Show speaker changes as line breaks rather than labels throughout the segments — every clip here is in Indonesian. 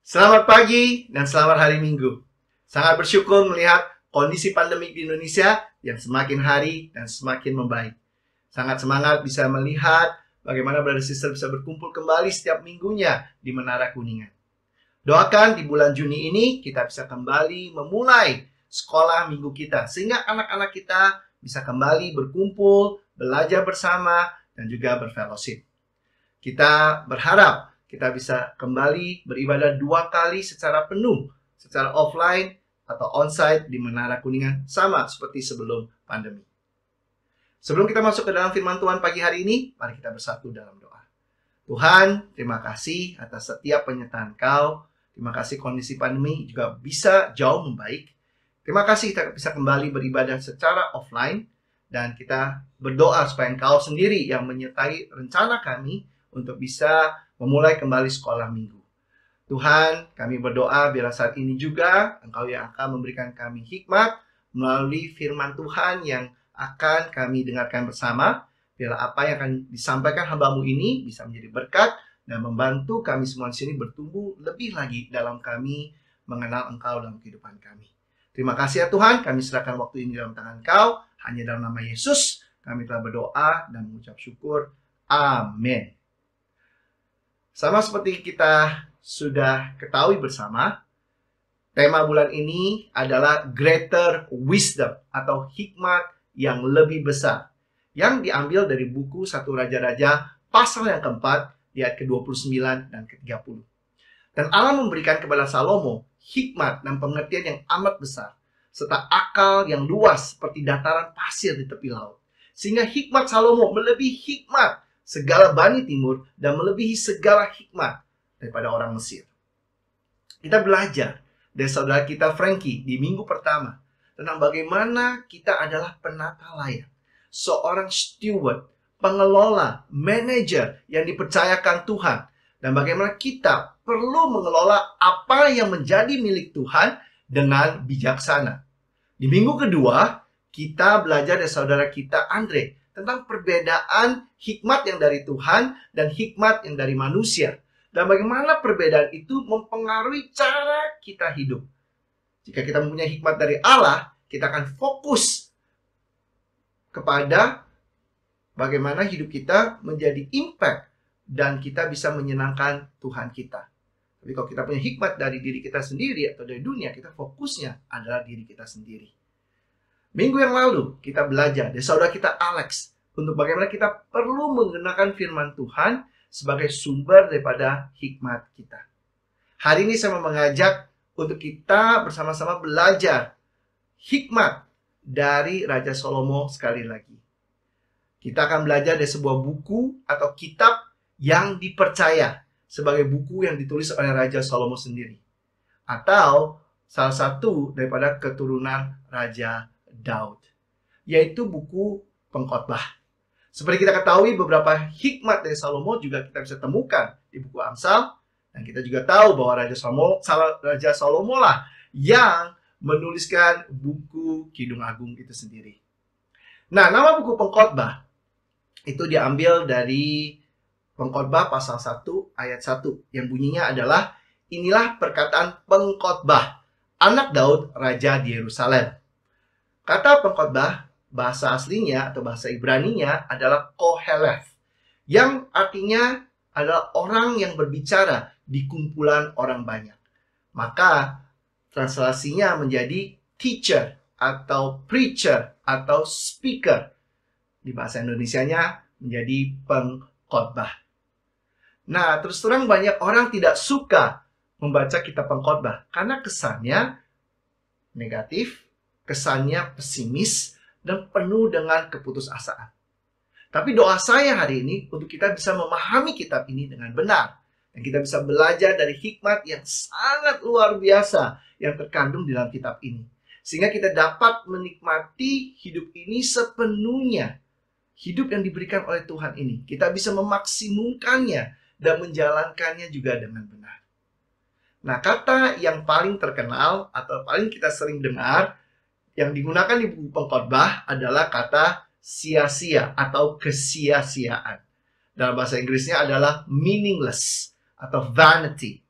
Selamat pagi dan selamat hari Minggu. Sangat bersyukur melihat kondisi pandemik di Indonesia yang semakin hari dan semakin membaik. Sangat semangat bisa melihat bagaimana brother sister bisa berkumpul kembali setiap minggunya di Menara Kuningan. Doakan di bulan Juni ini kita bisa kembali memulai sekolah minggu kita, sehingga anak-anak kita bisa kembali berkumpul, belajar bersama, dan juga berfellowship. Kita berharap kita bisa kembali beribadah 2 kali secara penuh, secara offline atau onsite di Menara Kuningan, sama seperti sebelum pandemi. Sebelum kita masuk ke dalam firman Tuhan pagi hari ini, mari kita bersatu dalam doa. Tuhan, terima kasih atas setiap penyertaan Kau. Terima kasih kondisi pandemi juga bisa jauh membaik. Terima kasih kita bisa kembali beribadah secara offline. Dan kita berdoa supaya Engkau sendiri yang menyertai rencana kami untuk bisa memulai kembali sekolah minggu. Tuhan, kami berdoa biar saat ini juga Engkau yang akan memberikan kami hikmat melalui firman Tuhan yang akan kami dengarkan bersama. Biar apa yang akan disampaikan hamba-Mu ini bisa menjadi berkat dan membantu kami semua di sini bertumbuh lebih lagi dalam kami mengenal Engkau dalam kehidupan kami. Terima kasih ya Tuhan, kami serahkan waktu ini dalam tangan Kau. Hanya dalam nama Yesus kami telah berdoa dan mengucap syukur. Amin. Sama seperti kita sudah ketahui bersama, tema bulan ini adalah Greater Wisdom atau hikmat yang lebih besar, yang diambil dari buku 1 Raja-Raja pasal yang keempat di ayat ke-29 dan ke-30. Dan Allah memberikan kepada Salomo hikmat dan pengertian yang amat besar, serta akal yang luas seperti dataran pasir di tepi laut. Sehingga hikmat Salomo melebihi hikmat segala Bani Timur dan melebihi segala hikmat daripada orang Mesir. Kita belajar dari saudara kita Frankie di minggu pertama tentang bagaimana kita adalah penata layar, seorang steward, pengelola, manajer yang dipercayakan Tuhan, dan bagaimana kita perlu mengelola apa yang menjadi milik Tuhan dengan bijaksana. Di minggu kedua, kita belajar dari saudara kita Andre tentang perbedaan hikmat yang dari Tuhan dan hikmat yang dari manusia. Dan bagaimana perbedaan itu mempengaruhi cara kita hidup. Jika kita mempunyai hikmat dari Allah, kita akan fokus kepada bagaimana hidup kita menjadi impact dan kita bisa menyenangkan Tuhan kita. Tapi kalau kita punya hikmat dari diri kita sendiri atau dari dunia, kita fokusnya adalah diri kita sendiri. Minggu yang lalu kita belajar dari saudara kita Alex untuk bagaimana kita perlu menggunakan firman Tuhan sebagai sumber daripada hikmat kita. Hari ini saya mau mengajak untuk kita bersama-sama belajar hikmat dari Raja Salomo sekali lagi. Kita akan belajar dari sebuah buku atau kitab yang dipercaya sebagai buku yang ditulis oleh Raja Salomo sendiri, atau salah satu daripada keturunan Raja Daud, yaitu buku Pengkhotbah. Seperti kita ketahui, beberapa hikmat dari Salomo juga kita bisa temukan di buku Amsal, dan kita juga tahu bahwa Raja Salomo lah yang menuliskan buku Kidung Agung itu sendiri. Nah, nama buku Pengkhotbah itu diambil dari Pengkhotbah pasal 1 ayat 1 yang bunyinya adalah, inilah perkataan pengkhotbah anak Daud raja di Yerusalem. Kata pengkhotbah bahasa aslinya atau bahasa Ibraninya adalah Koheleth, yang artinya adalah orang yang berbicara di kumpulan orang banyak. Maka translasinya menjadi teacher atau preacher atau speaker. Di bahasa Indonesianya menjadi pengkhotbah. Nah, terus terang banyak orang tidak suka membaca kitab Pengkhotbah karena kesannya negatif, kesannya pesimis, dan penuh dengan keputusasaan. Tapi doa saya hari ini untuk kita bisa memahami kitab ini dengan benar. Dan kita bisa belajar dari hikmat yang sangat luar biasa yang terkandung di dalam kitab ini. Sehingga kita dapat menikmati hidup ini sepenuhnya. Hidup yang diberikan oleh Tuhan ini. Kita bisa memaksimumkannya dan menjalankannya juga dengan benar. Nah, kata yang paling terkenal atau paling kita sering dengar yang digunakan di buku Pengkhotbah adalah kata sia-sia atau kesia-siaan. Dalam bahasa Inggrisnya adalah meaningless atau vanity.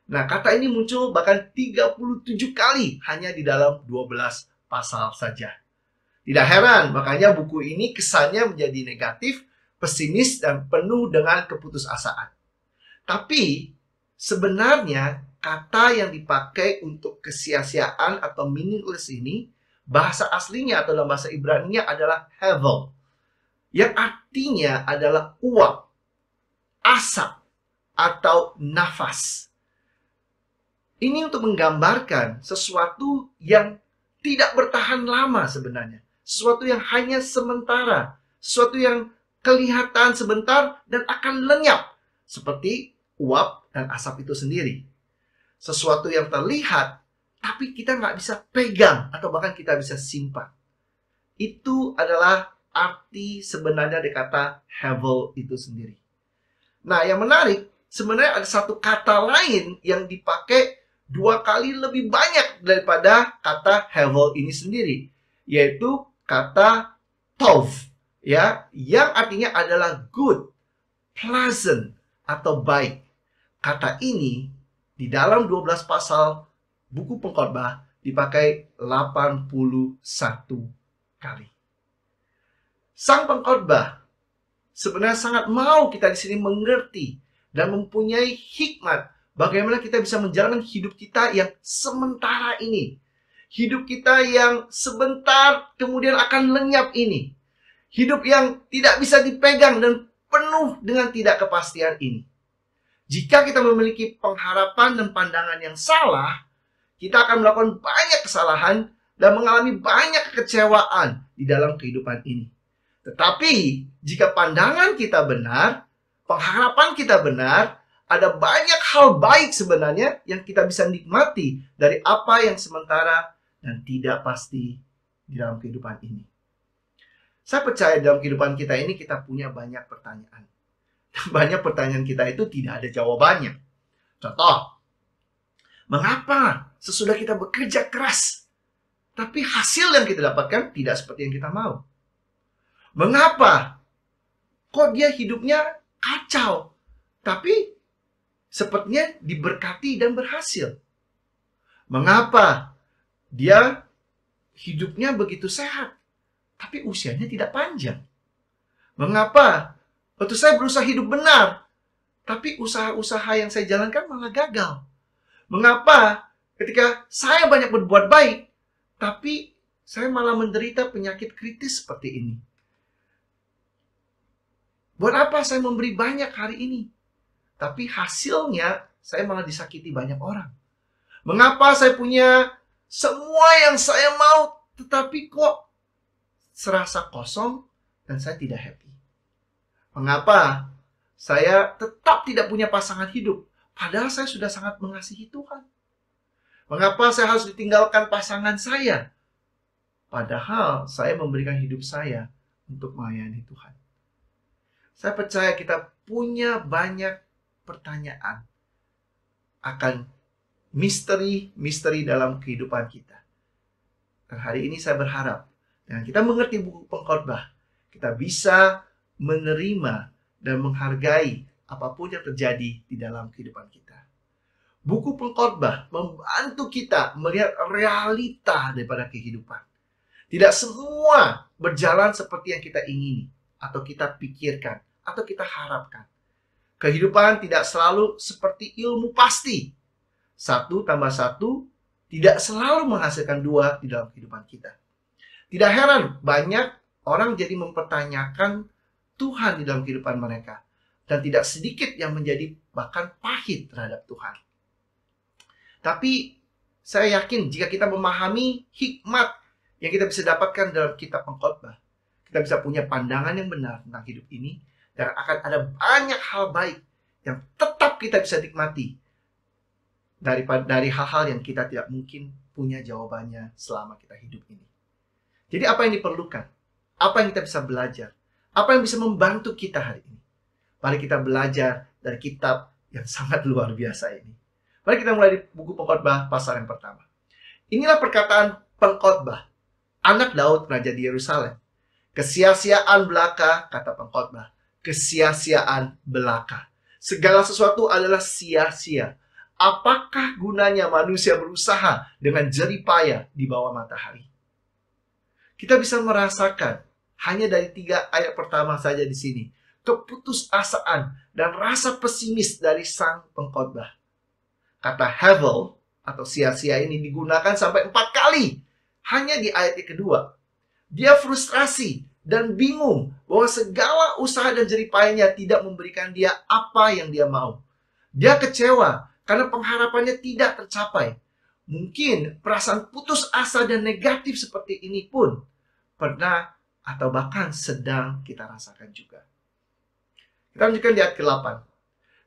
Nah, kata ini muncul bahkan 37 kali hanya di dalam 12 pasal saja. Tidak heran, makanya buku ini kesannya menjadi negatif, pesimis, dan penuh dengan keputusasaan. Tapi sebenarnya kata yang dipakai untuk kesia-siaan atau meaningless ini, bahasa aslinya atau dalam bahasa Ibrani-nya adalah hevel, yang artinya adalah uap, asap, atau nafas. Ini untuk menggambarkan sesuatu yang tidak bertahan lama sebenarnya. Sesuatu yang hanya sementara. Sesuatu yang kelihatan sebentar dan akan lenyap. Seperti uap dan asap itu sendiri. Sesuatu yang terlihat, tapi kita nggak bisa pegang atau bahkan kita bisa simpan. Itu adalah arti sebenarnya dari kata hevel itu sendiri. Nah, yang menarik, sebenarnya ada satu kata lain yang dipakai 2 kali lebih banyak daripada kata hevel ini sendiri, yaitu kata tov, ya, yang artinya adalah good, pleasant, atau baik. Kata ini di dalam 12 pasal buku Pengkhotbah dipakai 81 kali. Sang pengkhotbah sebenarnya sangat mau kita di sini mengerti dan mempunyai hikmat bagaimana kita bisa menjalani hidup kita yang sementara ini. Hidup kita yang sebentar kemudian akan lenyap ini. Hidup yang tidak bisa dipegang dan penuh dengan tidak kepastian ini. Jika kita memiliki pengharapan dan pandangan yang salah, kita akan melakukan banyak kesalahan dan mengalami banyak kekecewaan di dalam kehidupan ini. Tetapi jika pandangan kita benar, pengharapan kita benar, ada banyak hal baik sebenarnya yang kita bisa nikmati dari apa yang sementara dan tidak pasti di dalam kehidupan ini. Saya percaya dalam kehidupan kita ini kita punya banyak pertanyaan. Banyak pertanyaan kita itu tidak ada jawabannya. Contoh, mengapa sesudah kita bekerja keras, tapi hasil yang kita dapatkan tidak seperti yang kita mau? Mengapa kok dia hidupnya kacau, tapi sepertinya diberkati dan berhasil? Mengapa dia hidupnya begitu sehat, tapi usianya tidak panjang? Mengapa waktu saya berusaha hidup benar, tapi usaha-usaha yang saya jalankan malah gagal? Mengapa ketika saya banyak berbuat baik, tapi saya malah menderita penyakit kritis seperti ini? Buat apa saya memberi banyak hari ini, tapi hasilnya saya malah disakiti banyak orang? Mengapa saya punya semua yang saya mau, tetapi kok serasa kosong dan saya tidak happy? Mengapa saya tetap tidak punya pasangan hidup, padahal saya sudah sangat mengasihi Tuhan? Mengapa saya harus ditinggalkan pasangan saya, padahal saya memberikan hidup saya untuk melayani Tuhan? Saya percaya kita punya banyak pertanyaan akan misteri-misteri dalam kehidupan kita. Dan hari ini saya berharap dengan kita mengerti buku Pengkhotbah, kita bisa menerima dan menghargai apapun yang terjadi di dalam kehidupan kita. Buku Pengkhotbah membantu kita melihat realita daripada kehidupan. Tidak semua berjalan seperti yang kita ingini, atau kita pikirkan, atau kita harapkan. Kehidupan tidak selalu seperti ilmu pasti. 1 tambah 1 tidak selalu menghasilkan 2 di dalam kehidupan kita. Tidak heran banyak orang jadi mempertanyakan Tuhan di dalam kehidupan mereka. Dan tidak sedikit yang menjadi bahkan pahit terhadap Tuhan. Tapi saya yakin jika kita memahami hikmat yang kita bisa dapatkan dalam kitab Pengkhotbah, kita bisa punya pandangan yang benar tentang hidup ini, dan akan ada banyak hal baik yang tetap kita bisa nikmati dari hal-hal yang kita tidak mungkin punya jawabannya selama kita hidup ini. Jadi apa yang diperlukan? Apa yang kita bisa belajar? Apa yang bisa membantu kita hari ini? Mari kita belajar dari kitab yang sangat luar biasa ini. Mari kita mulai di buku Pengkhotbah pasal yang pertama. Inilah perkataan pengkhotbah, anak Daud, raja di Yerusalem. Kesia-siaan belaka, kata pengkhotbah. Kesia-siaan belaka. Segala sesuatu adalah sia-sia. apakah gunanya manusia berusaha dengan jerih payah di bawah matahari? Kita bisa merasakan hanya dari 3 ayat pertama saja di sini, keputusasaan dan rasa pesimis dari sang pengkhotbah. Kata havel atau sia-sia ini digunakan sampai 4 kali hanya di ayat yang kedua. Dia frustrasi dan bingung bahwa segala usaha dan jerih payahnya tidak memberikan dia apa yang dia mau. Dia kecewa karena pengharapannya tidak tercapai. Mungkin perasaan putus asa dan negatif seperti ini pun pernah atau bahkan sedang kita rasakan juga. Kita lanjutkan di ayat ke-8.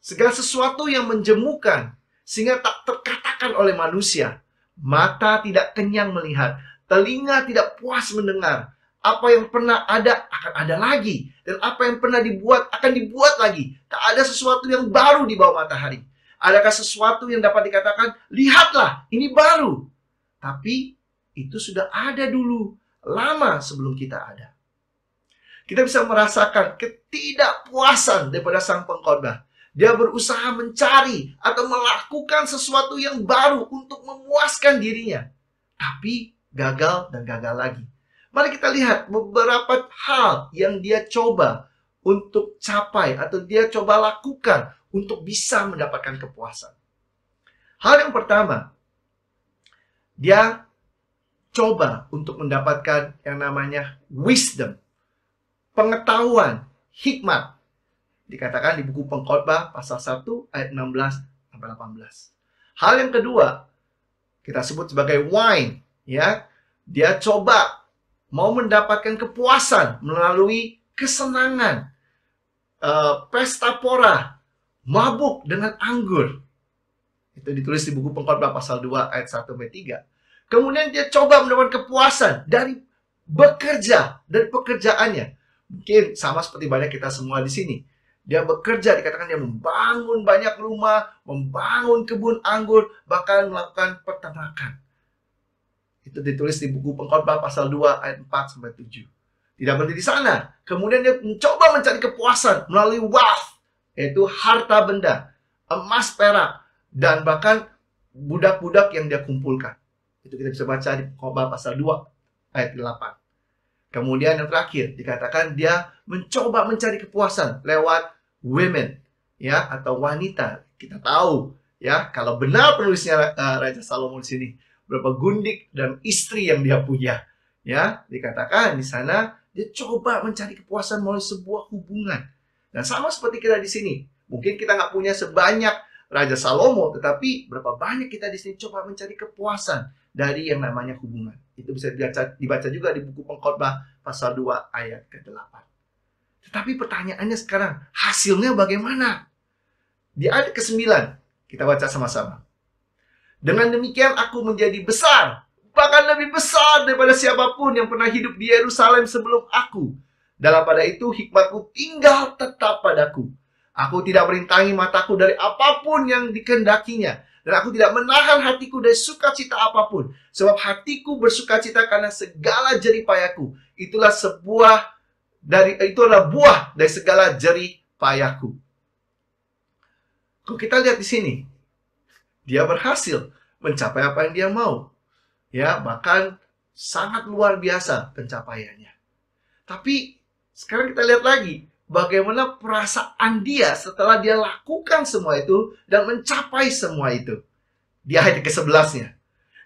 Segala sesuatu yang menjemukan sehingga tak terkatakan oleh manusia. Mata tidak kenyang melihat, telinga tidak puas mendengar. Apa yang pernah ada akan ada lagi, dan apa yang pernah dibuat akan dibuat lagi. Tak ada sesuatu yang baru di bawah matahari. Adakah sesuatu yang dapat dikatakan, lihatlah, ini baru? Tapi itu sudah ada dulu, lama sebelum kita ada. Kita bisa merasakan ketidakpuasan daripada sang pengkhotbah. Dia berusaha mencari atau melakukan sesuatu yang baru untuk memuaskan dirinya. Tapi gagal dan gagal lagi. Mari kita lihat beberapa hal yang dia coba untuk capai atau dia coba lakukan untuk bisa mendapatkan kepuasan. Hal yang pertama, dia coba untuk mendapatkan yang namanya wisdom, pengetahuan, hikmat. Dikatakan di buku Pengkhotbah pasal 1 ayat 16-18. Hal yang kedua, kita sebut sebagai wine, ya. Dia coba mau mendapatkan kepuasan melalui kesenangan, pesta pora, mabuk dengan anggur. Itu ditulis di buku Pengkhotbah pasal 2 ayat 1-3. Kemudian dia coba mendapatkan kepuasan dari bekerja, dari pekerjaannya. Mungkin sama seperti banyak kita semua di sini. Dia bekerja, dikatakan dia membangun banyak rumah, membangun kebun anggur, bahkan melakukan peternakan. Itu ditulis di buku Pengkhotbah pasal 2 ayat 4-7. Tidak berhenti di sana. Kemudian dia mencoba mencari kepuasan melalui wealth, yaitu harta benda, emas, perak, dan bahkan budak-budak yang dia kumpulkan. Itu kita bisa baca di Pengkhotbah pasal 2 ayat 8. Kemudian yang terakhir dikatakan dia mencoba mencari kepuasan lewat women, ya, atau wanita. Kita tahu, ya, kalau benar penulisnya Raja Salomo di sini, berapa gundik dan istri yang dia punya, ya. Dikatakan di sana dia coba mencari kepuasan melalui sebuah hubungan. Dan sama seperti kita di sini, mungkin kita nggak punya sebanyak Raja Salomo, tetapi berapa banyak kita di sini coba mencari kepuasan dari yang namanya hubungan. Itu bisa dibaca juga di buku Pengkhotbah pasal 2 ayat ke-8. Tetapi pertanyaannya sekarang, hasilnya bagaimana? Di ayat ke-9, kita baca sama-sama. Dengan demikian aku menjadi besar, bahkan lebih besar daripada siapapun yang pernah hidup di Yerusalem sebelum aku. Dalam pada itu hikmatku tinggal tetap padaku. Aku tidak merintangi mataku dari apapun yang dikehendakinya. Dan aku tidak menahan hatiku dari sukacita apapun. Sebab hatiku bersukacita karena segala jerih payahku. Itulah buah dari segala jerih payahku. Kalau kita lihat di sini, dia berhasil mencapai apa yang dia mau. Ya, bahkan sangat luar biasa pencapaiannya. Tapi sekarang kita lihat lagi bagaimana perasaan dia setelah dia lakukan semua itu dan mencapai semua itu. Di ayat ke-11-nya.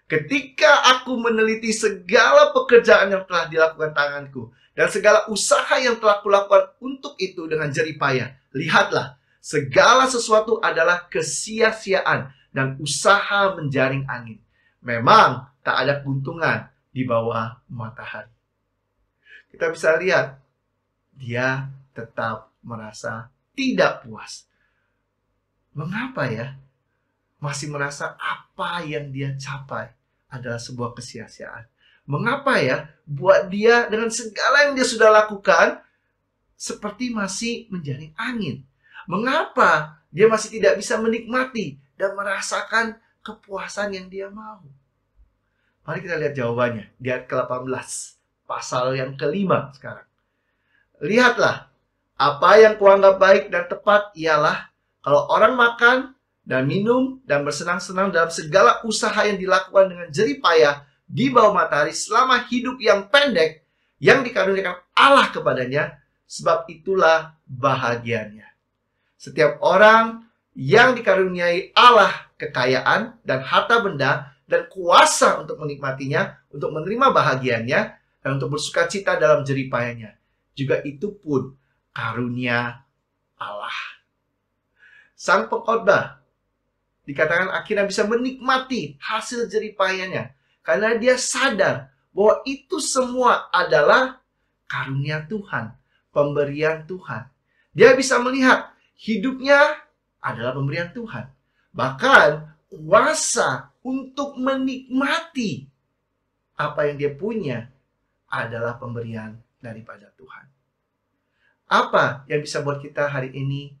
Ketika aku meneliti segala pekerjaan yang telah dilakukan tanganku dan segala usaha yang telah kulakukan untuk itu dengan jerih payah, lihatlah, segala sesuatu adalah kesia-siaan dan usaha menjaring angin. Memang tak ada keuntungan di bawah matahari. Kita bisa lihat, dia tetap merasa tidak puas. Mengapa ya? Masih merasa apa yang dia capai adalah sebuah kesia-siaan. Mengapa ya? Buat dia dengan segala yang dia sudah lakukan seperti masih menjaring angin. Mengapa dia masih tidak bisa menikmati dan merasakan kepuasan yang dia mau? Mari kita lihat jawabannya di ayat ke-18, pasal yang kelima sekarang. Lihatlah, apa yang kuanggap baik dan tepat ialah kalau orang makan dan minum dan bersenang-senang dalam segala usaha yang dilakukan dengan jerih payah di bawah matahari selama hidup yang pendek yang dikaruniakan Allah kepadanya, sebab itulah bahagianya. Setiap orang yang dikaruniai Allah kekayaan dan harta benda dan kuasa untuk menikmatinya, untuk menerima bahagiannya, dan untuk bersuka cita dalam jerih payahnya, juga itu pun karunia Allah. Sang pengkhotbah dikatakan akhirnya bisa menikmati hasil jerih payahnya karena dia sadar bahwa itu semua adalah karunia Tuhan, pemberian Tuhan. Dia bisa melihat hidupnya adalah pemberian Tuhan. Bahkan kuasa untuk menikmati apa yang dia punya adalah pemberian daripada Tuhan. Apa yang bisa buat kita hari ini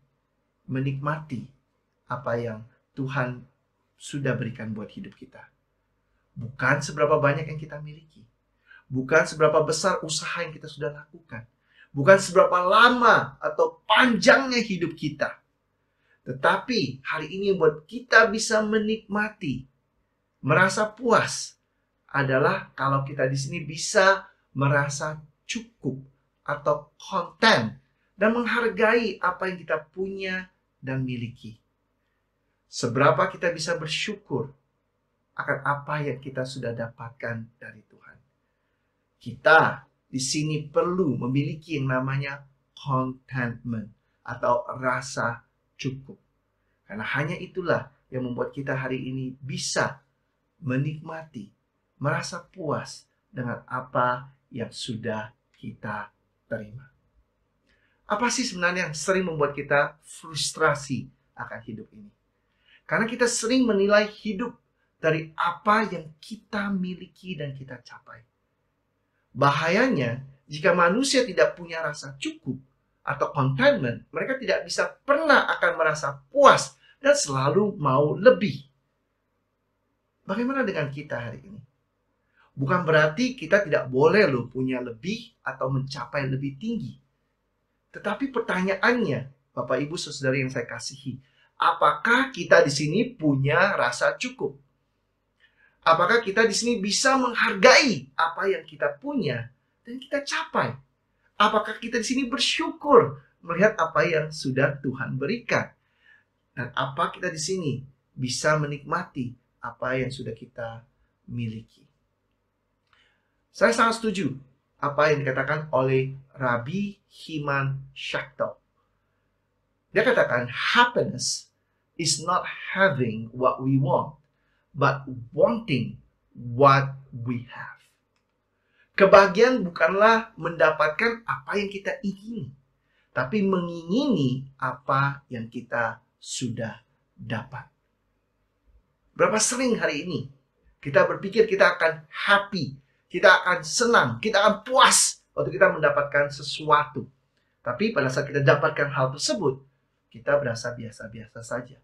menikmati apa yang Tuhan sudah berikan buat hidup kita? Bukan seberapa banyak yang kita miliki. Bukan seberapa besar usaha yang kita sudah lakukan. Bukan seberapa lama atau panjangnya hidup kita. Tetapi hari ini yang buat kita bisa menikmati, merasa puas adalah kalau kita di sini bisa merasa cukup atau content dan menghargai apa yang kita punya dan miliki. Seberapa kita bisa bersyukur akan apa yang kita sudah dapatkan dari Tuhan. Kita di sini perlu memiliki yang namanya contentment atau rasa cukup. Karena hanya itulah yang membuat kita hari ini bisa menikmati, merasa puas dengan apa yang sudah kita terima. Apa sih sebenarnya yang sering membuat kita frustrasi akan hidup ini? Karena kita sering menilai hidup dari apa yang kita miliki dan kita capai. Bahayanya, jika manusia tidak punya rasa cukup atau contentment, mereka tidak bisa pernah akan merasa puas dan selalu mau lebih. Bagaimana dengan kita hari ini? Bukan berarti kita tidak boleh loh punya lebih atau mencapai lebih tinggi. Tetapi pertanyaannya, Bapak Ibu Saudari yang saya kasihi, apakah kita di sini punya rasa cukup? Apakah kita di sini bisa menghargai apa yang kita punya dan kita capai? Apakah kita di sini bersyukur melihat apa yang sudah Tuhan berikan? Dan apa kita di sini bisa menikmati apa yang sudah kita miliki? Saya sangat setuju apa yang dikatakan oleh Rabbi Himan Shakto. Dia katakan, happiness is not having what we want, but wanting what we have. Kebahagiaan bukanlah mendapatkan apa yang kita ingini, tapi mengingini apa yang kita sudah dapat. Berapa sering hari ini kita berpikir kita akan happy, kita akan senang, kita akan puas waktu kita mendapatkan sesuatu. Tapi pada saat kita dapatkan hal tersebut, kita berasa biasa-biasa saja.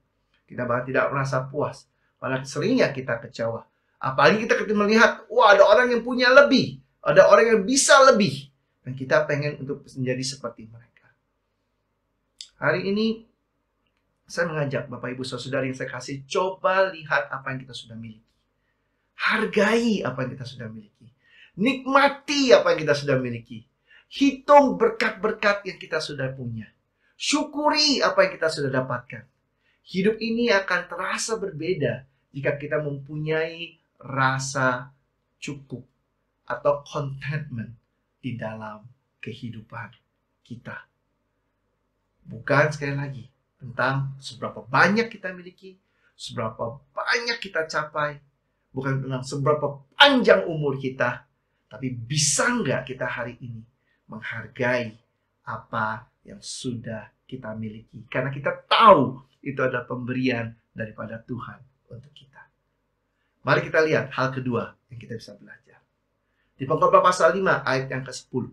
Kita bahkan tidak merasa puas. Malah seringnya kita kecewa. Apalagi kita ketika melihat, wah ada orang yang punya lebih. Ada orang yang bisa lebih. Dan kita pengen untuk menjadi seperti mereka. Hari ini, saya mengajak Bapak Ibu Saudari yang saya kasih, coba lihat apa yang kita sudah miliki. Hargai apa yang kita sudah miliki. Nikmati apa yang kita sudah miliki. Hitung berkat-berkat yang kita sudah punya. Syukuri apa yang kita sudah dapatkan. Hidup ini akan terasa berbeda jika kita mempunyai rasa cukup atau contentment di dalam kehidupan kita. Bukan sekali lagi tentang seberapa banyak kita miliki, seberapa banyak kita capai, bukan tentang seberapa panjang umur kita, tapi bisa nggak kita hari ini menghargai apa yang sudah kita miliki. Karena kita tahu itu adalah pemberian daripada Tuhan untuk kita. Mari kita lihat hal kedua yang kita bisa belajar. Di Pengkhotbah pasal 5 ayat yang ke-10.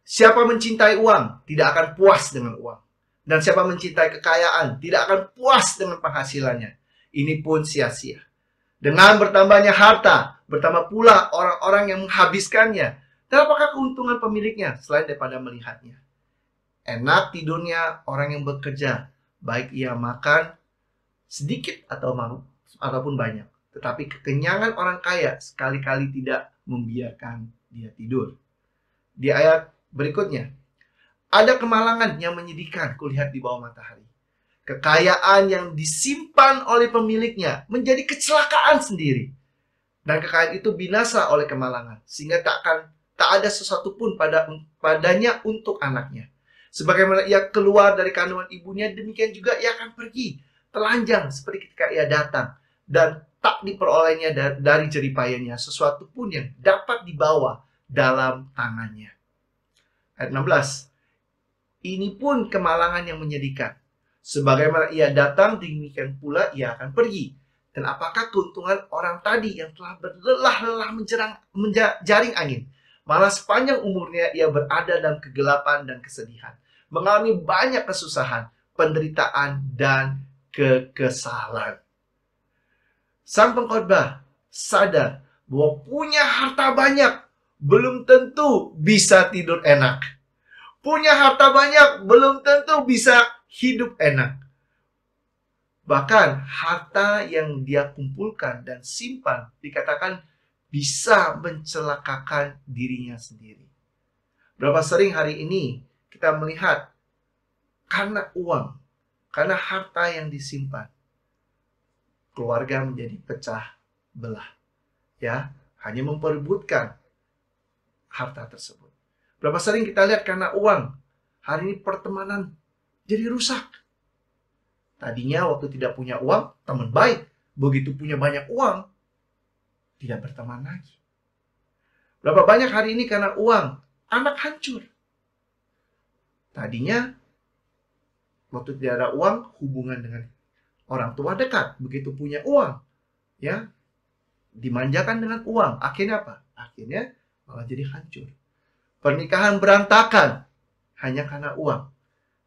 Siapa mencintai uang tidak akan puas dengan uang. Dan siapa mencintai kekayaan tidak akan puas dengan penghasilannya. Ini pun sia-sia. Dengan bertambahnya harta, bertambah pula orang-orang yang menghabiskannya. Dan apakah keuntungan pemiliknya selain daripada melihatnya? Enak tidurnya orang yang bekerja, baik ia makan sedikit ataupun banyak. Tetapi kekenyangan orang kaya sekali-kali tidak membiarkan dia tidur. Di ayat berikutnya, ada kemalangan yang menyedihkan kulihat di bawah matahari. Kekayaan yang disimpan oleh pemiliknya menjadi kecelakaan sendiri. Dan kekayaan itu binasa oleh kemalangan, sehingga tak ada sesuatu pun padanya untuk anaknya. Sebagaimana ia keluar dari kandungan ibunya, demikian juga ia akan pergi, telanjang seperti ketika ia datang, dan tak diperolehnya dari jeripayanya sesuatu pun yang dapat dibawa dalam tangannya. Ayat 16. Ini pun kemalangan yang menyedihkan. Sebagaimana ia datang, demikian pula ia akan pergi. Dan apakah keuntungan orang tadi yang telah berlelah-lelah menjaring angin? Malah sepanjang umurnya ia berada dalam kegelapan dan kesedihan, mengalami banyak kesusahan, penderitaan, dan kekesalan. Sang pengkhotbah sadar bahwa punya harta banyak belum tentu bisa tidur enak. Punya harta banyak belum tentu bisa hidup enak. Bahkan harta yang dia kumpulkan dan simpan dikatakan bisa mencelakakan dirinya sendiri. Berapa sering hari ini kita melihat karena uang, karena harta yang disimpan, keluarga menjadi pecah belah. Ya, hanya memperebutkan harta tersebut. Berapa sering kita lihat karena uang, hari ini pertemanan jadi rusak. Tadinya waktu tidak punya uang, teman baik. Begitu punya banyak uang, tidak berteman lagi. Berapa banyak hari ini karena uang, anak hancur. Tadinya waktu tidak ada uang, hubungan dengan orang tua dekat. Begitu punya uang, ya, dimanjakan dengan uang. Akhirnya apa? Akhirnya malah jadi hancur. Pernikahan berantakan hanya karena uang.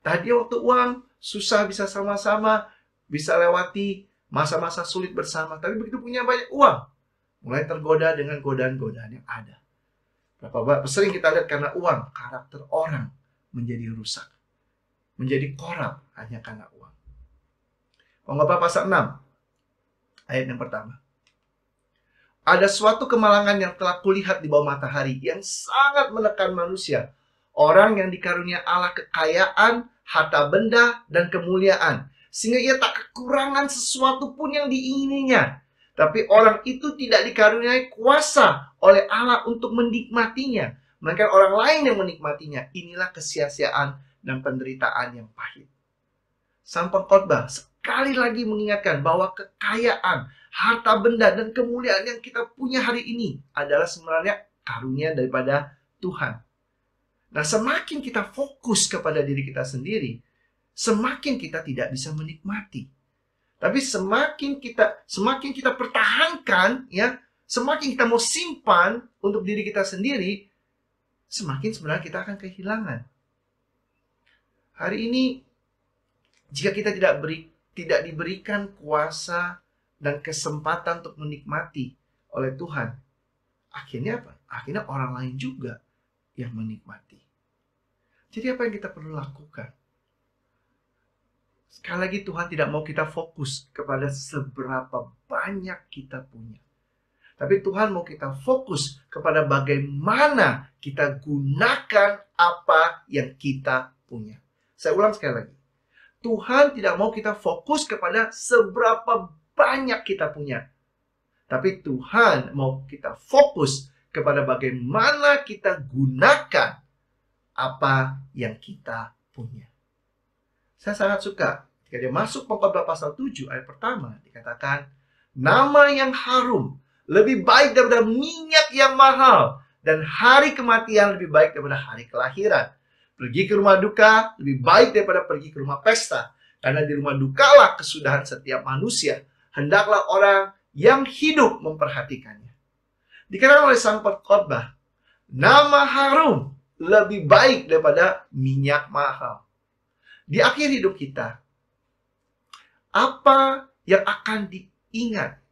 Tadi waktu uang susah bisa sama-sama, bisa lewati masa-masa sulit bersama. Tapi begitu punya banyak uang, mulai tergoda dengan godaan-godaan yang ada. Berapa sering kita lihat karena uang, karakter orang menjadi rusak. Menjadi korup hanya karena uang. Pengkhotbah pasal 6, ayat yang pertama. Ada suatu kemalangan yang telah kulihat di bawah matahari yang sangat menekan manusia. Orang yang dikarunia Allah kekayaan, harta benda, dan kemuliaan. Sehingga ia tak kekurangan sesuatu pun yang diingininya. Tapi orang itu tidak dikaruniai kuasa oleh Allah untuk menikmatinya. Melainkan orang lain yang menikmatinya. Inilah kesia-siaan dan penderitaan yang pahit. Sang pengkhotbah sekali lagi mengingatkan bahwa kekayaan, harta benda, dan kemuliaan yang kita punya hari ini adalah sebenarnya karunia daripada Tuhan. Nah, semakin kita fokus kepada diri kita sendiri, semakin kita tidak bisa menikmati. Tapi semakin kita pertahankan, ya, semakin kita mau simpan untuk diri kita sendiri, semakin sebenarnya kita akan kehilangan. Hari ini, jika kita tidak diberikan kuasa dan kesempatan untuk menikmati oleh Tuhan, akhirnya apa? Akhirnya orang lain juga yang menikmati. Jadi apa yang kita perlu lakukan? Sekali lagi Tuhan tidak mau kita fokus kepada seberapa banyak kita punya. Tapi Tuhan mau kita fokus kepada bagaimana kita gunakan apa yang kita punya. Saya ulang sekali lagi. Tuhan tidak mau kita fokus kepada seberapa banyak kita punya. Tapi Tuhan mau kita fokus kepada bagaimana kita gunakan apa yang kita punya. Saya sangat suka ketika dia masuk pengkhotbah pasal 7 ayat pertama dikatakan, nama yang harum lebih baik daripada minyak yang mahal, dan hari kematian lebih baik daripada hari kelahiran. Pergi ke rumah duka lebih baik daripada pergi ke rumah pesta, karena di rumah dukalah kesudahan setiap manusia. Hendaklah orang yang hidup memperhatikannya. Dikatakan oleh sang pengkhotbah, nama harum lebih baik daripada minyak mahal. Di akhir hidup kita, apa yang akan diingat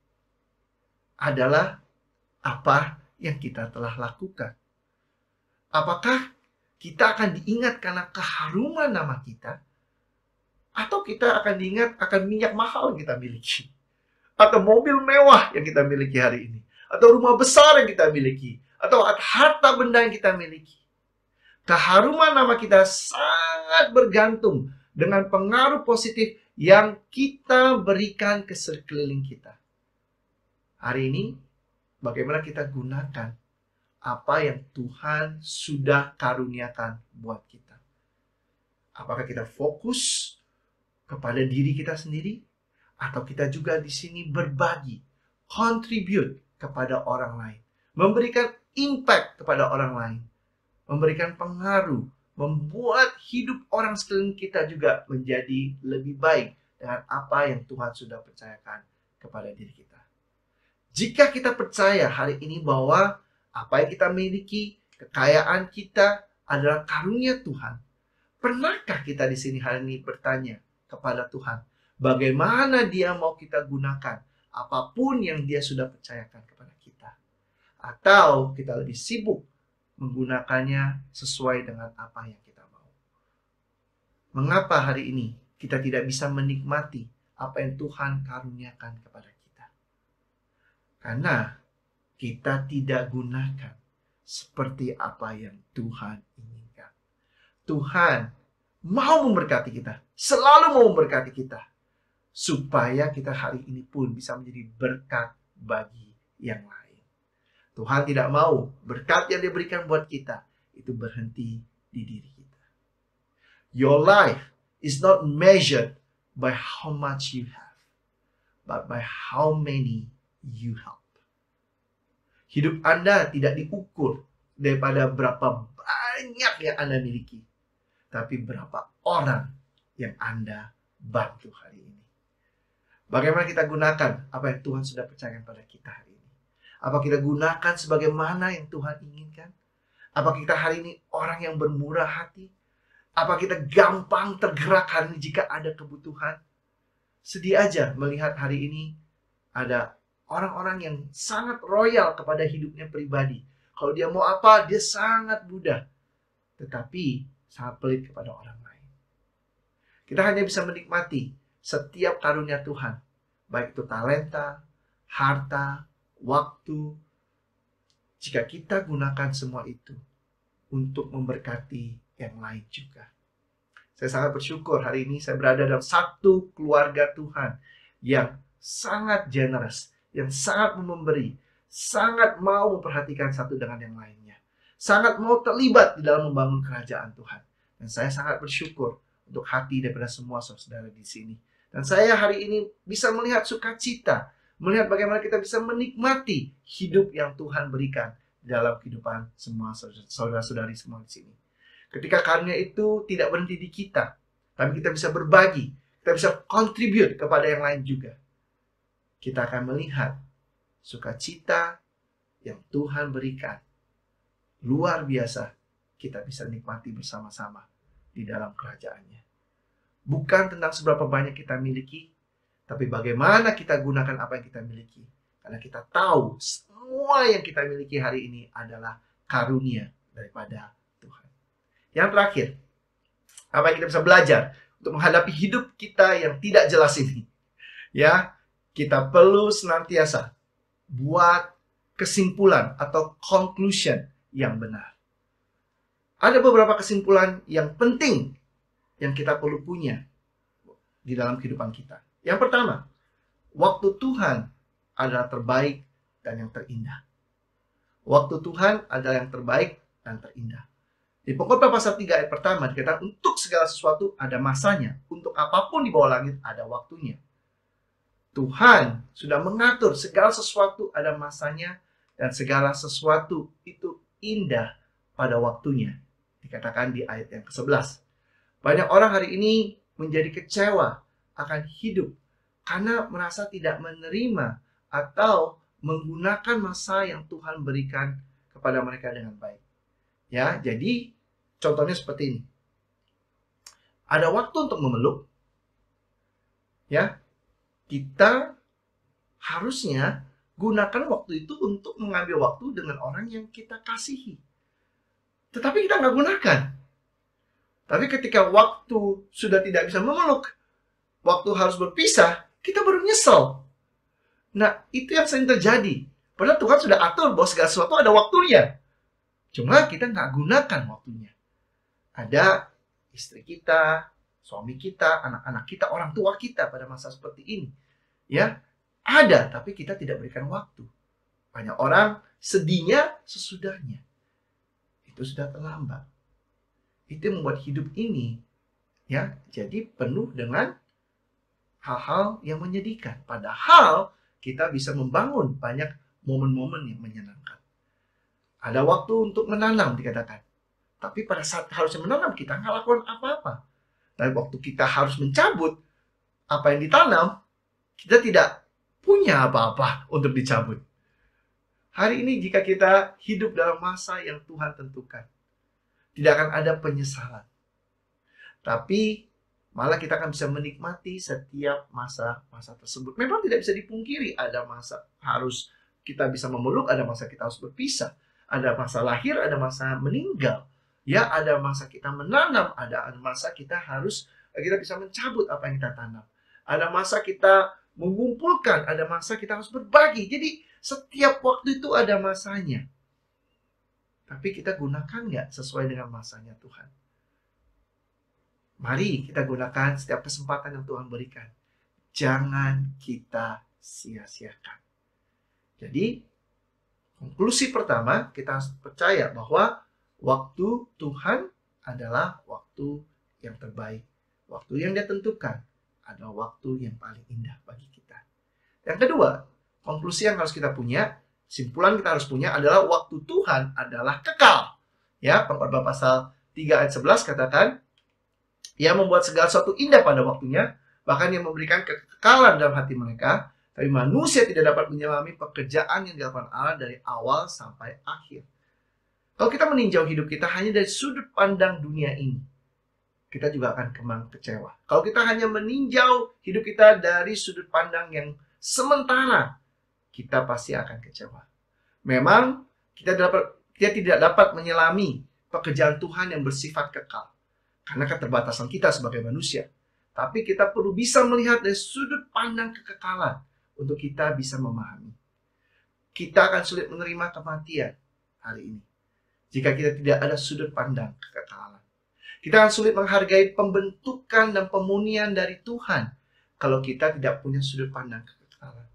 adalah apa yang kita telah lakukan. Apakah kita akan diingat karena keharuman nama kita, Atau kita akan diingat akan minyak mahal yang kita miliki. Atau mobil mewah yang kita miliki hari ini. Atau rumah besar yang kita miliki. Atau harta benda yang kita miliki. Keharuman nama kita sangat bergantung dengan pengaruh positif yang kita berikan ke sekeliling kita. Hari ini, bagaimana kita gunakan apa yang Tuhan sudah karuniakan buat kita? Apakah kita fokus kepada diri kita sendiri? Atau kita juga di sini berbagi, contribute kepada orang lain, memberikan impact kepada orang lain, memberikan pengaruh, membuat hidup orang sekeliling kita juga menjadi lebih baik dengan apa yang Tuhan sudah percayakan kepada diri kita. Jika kita percaya hari ini bahwa apa yang kita miliki, kekayaan kita adalah karunia Tuhan, pernahkah kita di sini hari ini bertanya kepada Tuhan, bagaimana Dia mau kita gunakan apapun yang Dia sudah percayakan kepada kita? Atau kita lebih sibuk menggunakannya sesuai dengan apa yang kita mau? Mengapa hari ini kita tidak bisa menikmati apa yang Tuhan karuniakan kepada kita? Karena kita tidak gunakan seperti apa yang Tuhan inginkan. Tuhan mau memberkati kita, selalu mau memberkati kita, supaya kita hari ini pun bisa menjadi berkat bagi yang lain. Tuhan tidak mau berkat yang diberikan buat kita itu berhenti di diri kita. Your life is not measured by how much you have, but by how many you help. Hidup Anda tidak diukur daripada berapa banyak yang Anda miliki, tapi berapa orang yang Anda bantu hari ini. Bagaimana kita gunakan apa yang Tuhan sudah percayakan pada kita hari ini? Apa kita gunakan sebagaimana yang Tuhan inginkan? Apa kita hari ini orang yang bermurah hati? Apa kita gampang tergerak hari ini jika ada kebutuhan? Sedih aja melihat hari ini ada orang-orang yang sangat royal kepada hidupnya pribadi. Kalau dia mau apa, dia sangat mudah. Tetapi sangat pelit kepada orang lain. Kita hanya bisa menikmati setiap karunia Tuhan. Baik itu talenta, harta, waktu. Jika kita gunakan semua itu untuk memberkati yang lain juga. Saya sangat bersyukur hari ini saya berada dalam satu keluarga Tuhan yang sangat generous, yang sangat memberi, sangat mau memperhatikan satu dengan yang lainnya, sangat mau terlibat di dalam membangun kerajaan Tuhan. Dan saya sangat bersyukur untuk hati daripada semua saudara di sini. Dan saya hari ini bisa melihat sukacita, melihat bagaimana kita bisa menikmati hidup yang Tuhan berikan dalam kehidupan semua saudara-saudari semua di sini. Ketika karunia itu tidak berhenti di kita, tapi kita bisa berbagi, kita bisa contribute kepada yang lain juga. Kita akan melihat sukacita yang Tuhan berikan. Luar biasa kita bisa nikmati bersama-sama di dalam kerajaannya. Bukan tentang seberapa banyak kita miliki, tapi bagaimana kita gunakan apa yang kita miliki. Karena kita tahu semua yang kita miliki hari ini adalah karunia daripada Tuhan. Yang terakhir, apa yang kita bisa belajar untuk menghadapi hidup kita yang tidak jelas ini? Ya, kita perlu senantiasa buat kesimpulan atau conclusion yang benar. Ada beberapa kesimpulan yang penting yang kita perlu punya di dalam kehidupan kita. Yang pertama, waktu Tuhan adalah terbaik dan yang terindah. Waktu Tuhan adalah yang terbaik dan terindah. Di Pengkhotbah pasal 3 ayat pertama dikatakan untuk segala sesuatu ada masanya, untuk apapun di bawah langit ada waktunya. Tuhan sudah mengatur segala sesuatu ada masanya dan segala sesuatu itu indah pada waktunya. Dikatakan di ayat yang ke-11. Banyak orang hari ini menjadi kecewa akan hidup karena merasa tidak menerima atau menggunakan masa yang Tuhan berikan kepada mereka dengan baik. Ya, jadi contohnya seperti ini. Ada waktu untuk memeluk. Ya, kita harusnya gunakan waktu itu untuk mengambil waktu dengan orang yang kita kasihi. Tetapi kita nggak gunakan. Tapi ketika waktu sudah tidak bisa memeluk, waktu harus berpisah, kita baru nyesel. Nah, itu yang sering terjadi. Padahal Tuhan sudah atur bahwa segala sesuatu ada waktunya. Cuma kita nggak gunakan waktunya. Ada istri kita, suami kita, anak-anak kita, orang tua kita pada masa seperti ini. Ya, ada, tapi kita tidak berikan waktu. Banyak orang sedihnya sesudahnya. Itu sudah terlambat. Itu membuat hidup ini ya jadi penuh dengan hal-hal yang menyedihkan. Padahal kita bisa membangun banyak momen-momen yang menyenangkan. Ada waktu untuk menanam dikatakan. Tapi pada saat harusnya menanam kita nggak lakukan apa-apa. Dan waktu kita harus mencabut apa yang ditanam, kita tidak punya apa-apa untuk dicabut. Hari ini jika kita hidup dalam masa yang Tuhan tentukan, tidak akan ada penyesalan. Tapi malah kita akan bisa menikmati setiap masa-masa tersebut. Memang tidak bisa dipungkiri ada masa harus kita bisa memeluk, ada masa kita harus berpisah. Ada masa lahir, ada masa meninggal. Ya, ada masa kita menanam, ada masa kita bisa mencabut apa yang kita tanam. Ada masa kita mengumpulkan, ada masa kita harus berbagi. Jadi setiap waktu itu ada masanya. Tapi kita gunakan nggak sesuai dengan masanya Tuhan? Mari kita gunakan setiap kesempatan yang Tuhan berikan. Jangan kita sia-siakan. Jadi, konklusi pertama, kita harus percaya bahwa waktu Tuhan adalah waktu yang terbaik. Waktu yang Dia tentukan adalah waktu yang paling indah bagi kita. Yang kedua, konklusi yang harus kita punya, simpulan kita harus punya adalah waktu Tuhan adalah kekal. Ya, Pengkhotbah pasal 3 ayat 11 katakan, Ia membuat segala sesuatu indah pada waktunya, bahkan Ia memberikan kekekalan dalam hati mereka, tapi manusia tidak dapat menyelami pekerjaan yang dilakukan Allah dari awal sampai akhir. Kalau kita meninjau hidup kita hanya dari sudut pandang dunia ini, kita juga akan kecewa. Kalau kita hanya meninjau hidup kita dari sudut pandang yang sementara, kita pasti akan kecewa. Memang kita tidak dapat menyelami pekerjaan Tuhan yang bersifat kekal. Karena keterbatasan kita sebagai manusia. Tapi kita perlu bisa melihat dari sudut pandang kekekalan untuk kita bisa memahami. Kita akan sulit menerima kematian hari ini jika kita tidak ada sudut pandang kekekalan. Kita akan sulit menghargai pembentukan dan pemunian dari Tuhan kalau kita tidak punya sudut pandang kekekalan.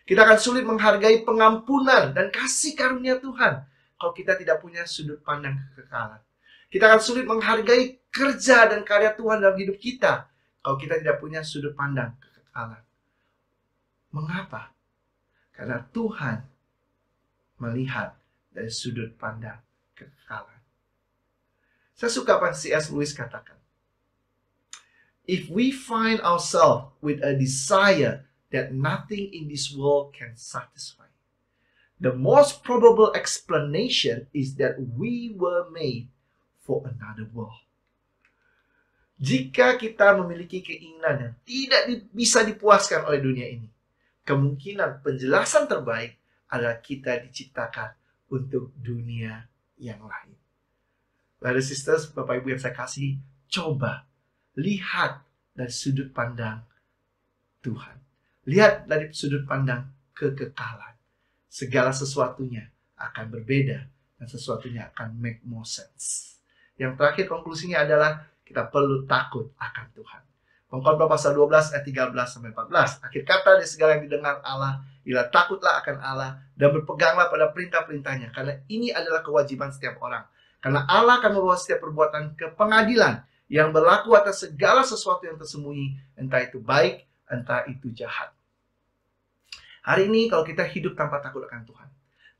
Kita akan sulit menghargai pengampunan dan kasih karunia Tuhan kalau kita tidak punya sudut pandang kekekalan. Kita akan sulit menghargai kerja dan karya Tuhan dalam hidup kita kalau kita tidak punya sudut pandang kekekalan. Mengapa? Karena Tuhan melihat dari sudut pandang kekekalan. Saya suka apa yang C.S. Lewis katakan. If we find ourselves with a desire that nothing in this world can satisfy, the most probable explanation is that we were made for another world. Jika kita memiliki keinginan yang tidak bisa dipuaskan oleh dunia ini, kemungkinan penjelasan terbaik adalah kita diciptakan untuk dunia yang lain. Brother sisters, Bapak Ibu yang saya kasih, coba lihat dari sudut pandang Tuhan. Lihat dari sudut pandang kekekalan. Segala sesuatunya akan berbeda dan sesuatunya akan make more sense. Yang terakhir konklusinya adalah kita perlu takut akan Tuhan. Pengkhotbah pasal 12 ayat 13-14. Akhir kata dari segala yang didengar Allah, ialah takutlah akan Allah dan berpeganglah pada perintah-perintahnya. Karena ini adalah kewajiban setiap orang. Karena Allah akan membawa setiap perbuatan ke pengadilan yang berlaku atas segala sesuatu yang tersembunyi, entah itu baik, entah itu jahat. Hari ini kalau kita hidup tanpa takut akan Tuhan,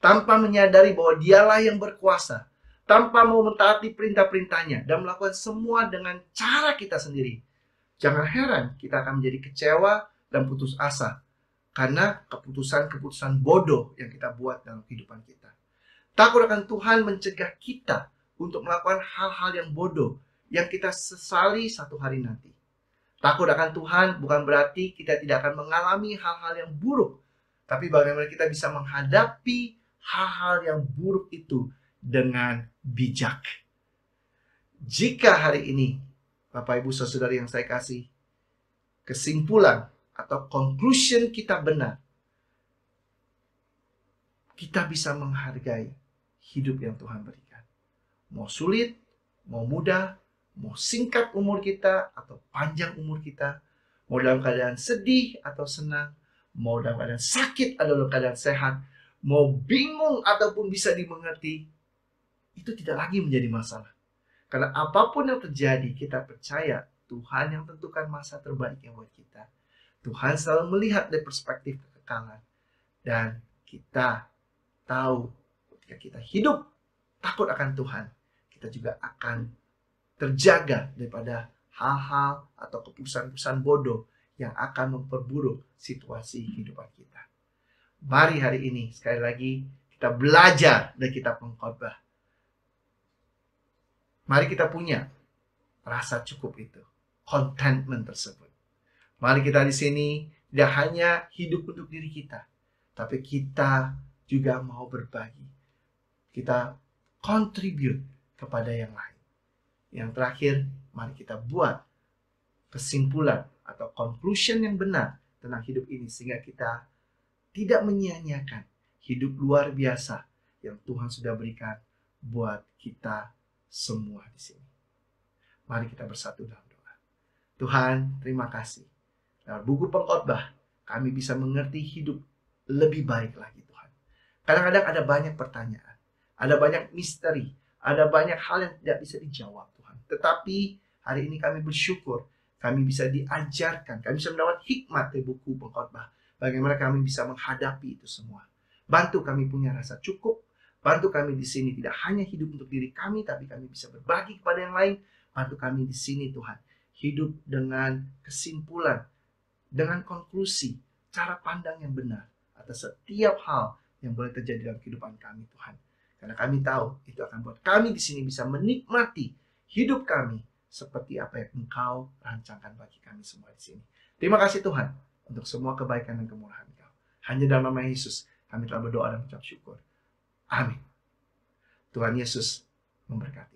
tanpa menyadari bahwa Dialah yang berkuasa, tanpa mau mentaati perintah-perintahnya dan melakukan semua dengan cara kita sendiri, jangan heran kita akan menjadi kecewa dan putus asa karena keputusan-keputusan bodoh yang kita buat dalam kehidupan kita. Takut akan Tuhan mencegah kita untuk melakukan hal-hal yang bodoh yang kita sesali satu hari nanti. Takut akan Tuhan bukan berarti kita tidak akan mengalami hal-hal yang buruk, tapi bagaimana kita bisa menghadapi hal-hal yang buruk itu dengan bijak. Jika hari ini, Bapak Ibu Saudari yang saya kasih, kesimpulan atau conclusion kita benar, kita bisa menghargai hidup yang Tuhan berikan. Mau sulit, mau mudah, mau singkat umur kita atau panjang umur kita, mau dalam keadaan sedih atau senang, mau dalam keadaan sakit atau dalam keadaan sehat, mau bingung ataupun bisa dimengerti, itu tidak lagi menjadi masalah. Karena apapun yang terjadi, kita percaya Tuhan yang tentukan masa terbaik yang buat kita. Tuhan selalu melihat dari perspektif kekekalan. Dan kita tahu ketika kita hidup takut akan Tuhan, kita juga akan terjaga daripada hal-hal atau keputusan-keputusan bodoh yang akan memperburuk situasi kehidupan kita. Mari hari ini sekali lagi kita belajar dari kitab Pengkhotbah. Mari kita punya rasa cukup itu, contentment tersebut. Mari kita di sini tidak hanya hidup untuk diri kita, tapi kita juga mau berbagi. Kita contribute kepada yang lain. Yang terakhir, mari kita buat kesimpulan atau conclusion yang benar tentang hidup ini, sehingga kita tidak menyia-nyiakan hidup luar biasa yang Tuhan sudah berikan buat kita semua di sini. Mari kita bersatu dalam doa. Tuhan, terima kasih. Dalam buku Pengkhotbah, kami bisa mengerti hidup lebih baik lagi, Tuhan. Kadang-kadang ada banyak pertanyaan, ada banyak misteri, ada banyak hal yang tidak bisa dijawab, Tuhan. Tetapi hari ini kami bersyukur, kami bisa diajarkan, kami bisa mendapat hikmat dari buku Pengkhotbah. Bagaimana kami bisa menghadapi itu semua. Bantu kami punya rasa cukup. Bantu kami di sini tidak hanya hidup untuk diri kami, tapi kami bisa berbagi kepada yang lain. Bantu kami di sini, Tuhan, hidup dengan kesimpulan, dengan konklusi, cara pandang yang benar atas setiap hal yang boleh terjadi dalam kehidupan kami, Tuhan. Karena kami tahu itu akan buat kami di sini bisa menikmati hidup kami seperti apa yang Engkau rancangkan bagi kami semua di sini. Terima kasih Tuhan untuk semua kebaikan dan kemurahan Engkau. Hanya dalam nama Yesus kami telah berdoa dan mengucap syukur. Amin. Tuhan Yesus memberkati.